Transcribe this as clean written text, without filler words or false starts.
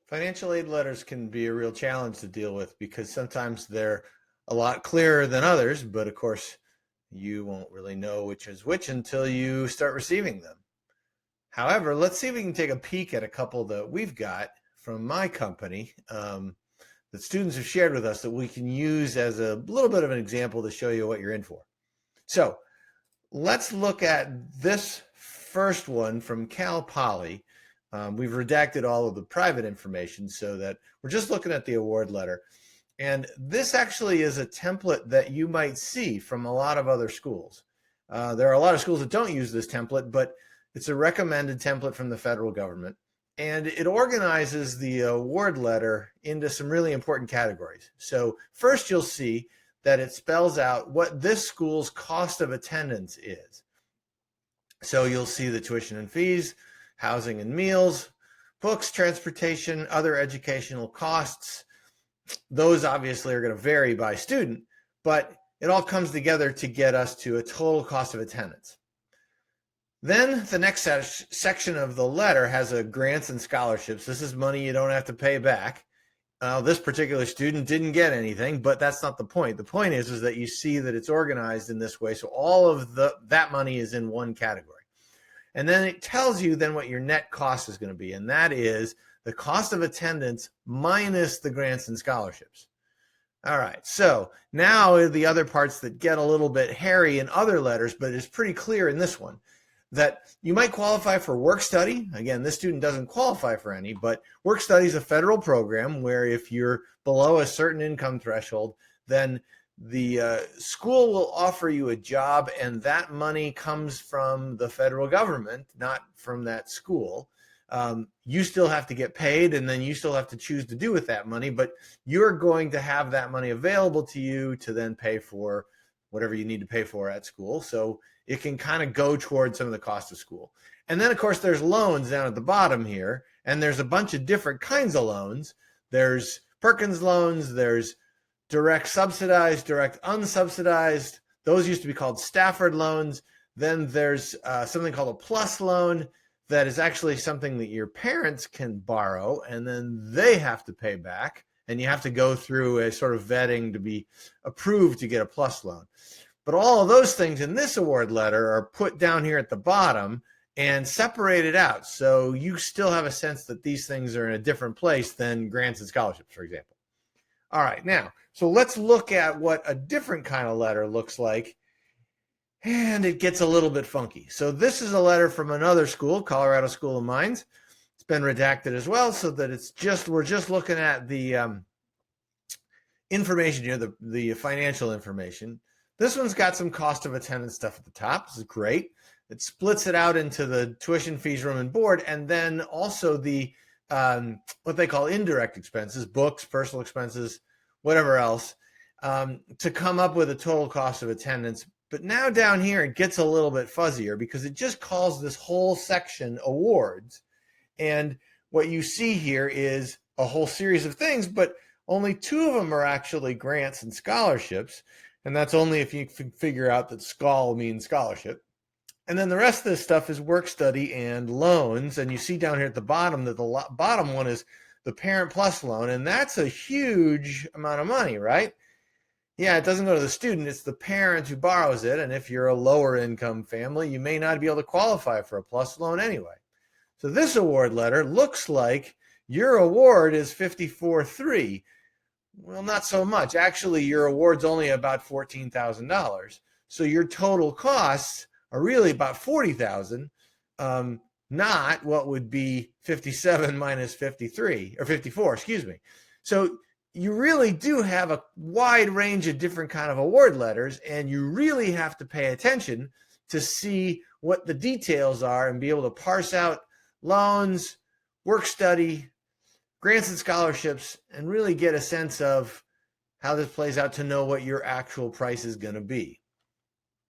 Financial aid letters can be a real challenge to deal with because sometimes they're a lot clearer than others, but of course, you won't really know which is which until you start receiving them. However, let's see if we can take a peek at a couple that we've got from my company that students have shared with us that we can use as a little bit of an example to show you what you're in for. So let's look at this first one from Cal Poly. We've redacted all of the private information so that we're just looking at the award letter. And this actually is a template that you might see from a lot of other schools. There are a lot of schools that don't use this template, but it's a recommended template from the federal government. And it organizes the award letter into some really important categories. So first you'll see that it spells out what this school's cost of attendance is. So you'll see the tuition and fees, housing and meals, books, transportation, other educational costs. Those obviously are going to vary by student, but it all comes together to get us to a total cost of attendance. Then the next section of the letter has a grants and scholarships. This is money you don't have to pay back. This particular student didn't get anything, but that's not the point. The point is that you see that it's organized in this way. So all of that money is in one category. And then it tells you then what your net cost is going to be. And that is the cost of attendance minus the grants and scholarships. All right. So now the other parts that get a little bit hairy in other letters, but it's pretty clear in this one, that you might qualify for work study. Again, this student doesn't qualify for any, but work study is a federal program where if you're below a certain income threshold, then the school will offer you a job, and that money comes from the federal government, not from that school. You still have to get paid, and then you still have to choose to do with that money, but you're going to have that money available to you to then pay for whatever you need to pay for at school. So it can kind of go towards some of the cost of school. And then, of course, there's loans down at the bottom here, and there's a bunch of different kinds of loans. There's Perkins loans, there's direct subsidized, direct unsubsidized. Those used to be called Stafford loans. Then there's something called a PLUS loan that is actually something that your parents can borrow, and then they have to pay back, and you have to go through a sort of vetting to be approved to get a PLUS loan. But all of those things in this award letter are put down here at the bottom and separated out. So you still have a sense that these things are in a different place than grants and scholarships, for example. All right, now, so let's look at what a different kind of letter looks like. And it gets a little bit funky. So this is a letter from another school, Colorado School of Mines. It's been redacted as well so that we're just looking at the information here, the financial information. This one's got some cost of attendance stuff at the top. This is great. It splits it out into the tuition, fees, room, and board, and then also the what they call indirect expenses, books, personal expenses, whatever else, to come up with a total cost of attendance. But now down here, it gets a little bit fuzzier because it just calls this whole section awards. And what you see here is a whole series of things, but only two of them are actually grants and scholarships. And that's only if you figure out that SCHOL means scholarship. And then the rest of this stuff is work study and loans. And you see down here at the bottom that the bottom one is the Parent Plus loan. And that's a huge amount of money, right? Yeah, it doesn't go to the student. It's the parent who borrows it. And if you're a lower income family, you may not be able to qualify for a plus loan anyway. So this award letter looks like your award is $54,300. Well, not so much. Actually, your award's only about $14,000. So your total costs are really about $40,000, not what would be 57 minus 53 or 54, excuse me. So you really do have a wide range of different kind of award letters, and you really have to pay attention to see what the details are and be able to parse out loans, work study, grants and scholarships, and really get a sense of how this plays out to know what your actual price is going to be.